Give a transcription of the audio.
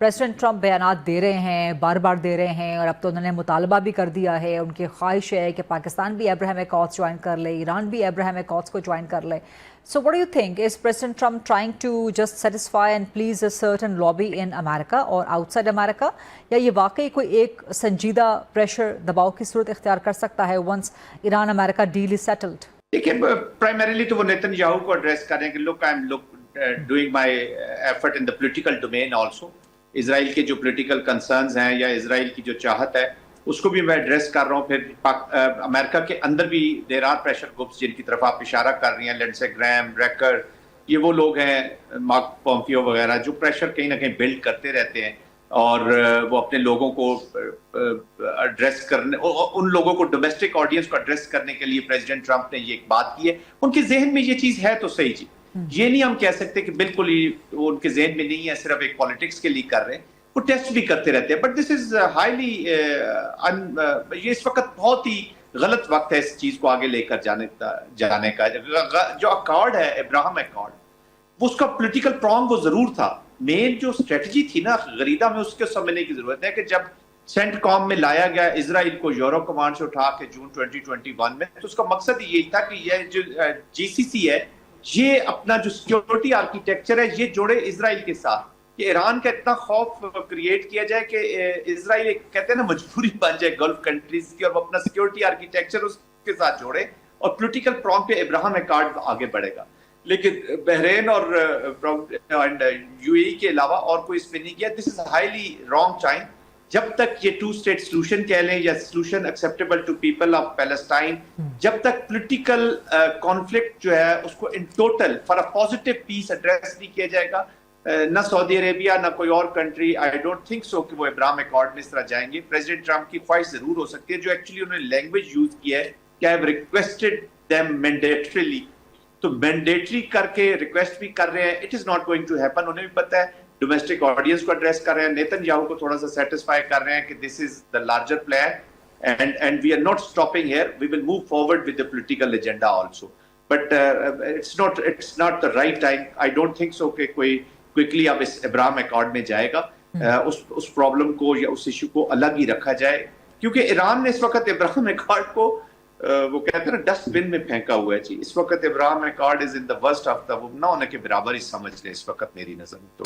President Trump बयानात दे रहे हैं, बार बार दे रहे हैं, और अब तो उन्होंने मुतालबा भी कर दिया है, उनकी ख्वाहिश है कि पाकिस्तान भी अब्राहम एकॉर्ड्स ज्वाइन कर ले, ईरान भी अब्राहम एकॉर्ड्स को ज्वाइन कर ले. So what do you think? Is President Trump trying to just satisfy and please a certain lobby in America or outside America? या ये वाकई कोई एक संजीदा प्रेशर दबाव की सूरत इख्तियार कर सकता है once Iran America deal is settled? देखिए, प्राइमरीली तो वो नेतन्याहू को एड्रेस करें कि look I am doing my effort in the political domain also. Israel के जो पॉलिटिकल कंसर्न्स हैं या इजराइल की जो चाहत है उसको भी मैं एड्रेस कर रहा हूँ. फिर अमेरिका के अंदर भी देयर आर प्रेशर ग्रुप्स जिनकी तरफ आप इशारा कर रही हैं, लिंडसे ग्रैम, रेकर, ये वो लोग हैं, मार्क पोम्पियो वगैरह, जो प्रेशर कहीं ना कहीं बिल्ड करते रहते हैं और वो अपने लोगों को एड्रेस करने, उन लोगों को, डोमेस्टिक ऑडियंस को एड्रेस करने के लिए प्रेसिडेंट ट्रंप ने ये एक बात की है. उनके जहन में ये चीज है तो सही जी, ये नहीं हम कह सकते कि बिल्कुल ही वो उनके जहन में नहीं है, सिर्फ एक पॉलिटिक्स के लिए कर रहे हैं. वो टेस्ट भी करते रहते हैं. बट दिस इज हाईली ये इस वक्त बहुत ही गलत वक्त है इस चीज को आगे लेकर जाने का. जो अकॉर्ड है, अब्राहम अकॉर्ड, वो उसका पॉलिटिकल प्रॉन्ग वो जरूर था. मेन जो स्ट्रेटजी थी ना गरीदा में, उसके समझने की जरूरत है कि जब सेंटकॉम में लाया गया इजराइल को यूरो कमांड से उठा के जून 2021 में, तो उसका मकसद यही था कि ये जो जीसीसी है, ये अपना जो सिक्योरिटी आर्किटेक्चर है ये जोड़े इजराइल के साथ, कि ईरान का इतना खौफ क्रिएट किया जाए कि इजराइल एक, कहते हैं ना, मजबूरी बन जाए गल्फ कंट्रीज की, और वो अपना सिक्योरिटी आर्किटेक्चर उसके साथ जोड़े और पॉलिटिकल प्रॉन्ग पे अब्राहम अकॉर्ड आगे बढ़ेगा. लेकिन बहरीन और यूएई के अलावा और कोई इसमें नहीं किया. This is highly wrong time. जब तक ये टू स्टेट सोल्यूशन कह लें या solution acceptable to people of Palestine, जब तक पॉलिटिकल कॉन्फ्लिक्ट जो है उसको in total for a positive peace address नहीं किया जाएगा, ना सऊदी अरेबिया ना कोई और country, I don't think so कि वो अब्राहम अकॉर्ड में इस तरह जाएंगे. प्रेसिडेंट ट्रंप की ख्वाहिश जरूर हो सकती है, जो एक्चुअली उन्होंने लैंग्वेज यूज किया है कि I have requested them mandatorily, तो मैंडेटरी करके रिक्वेस्ट भी कर रहे हैं. It is not going to happen. उन्हें भी पता है, डोमेस्टिक ऑडियंस को एड्रेस कर रहे हैं, नेतन्याहू को थोड़ा सा सेटिस्फाई कर रहे हैं कि this is the larger plan and we are not stopping here. We will move forward with the political agenda also. But it's not the right time. I don't think so कि कोई quickly अब इस Abraham accord में जाएगा. उस problem को या उस इशू को अलग ही रखा जाए, क्योंकि ईरान ने इस वक्त अब्राहम अकॉर्ड को वो कहते हैं ना डस्टबिन में फेंका हुआ है जी. इस वक्त Abraham accord is in the worst of the, वो ना होने के बराबर ही समझ ले इस वक्त मेरी नजर में. तो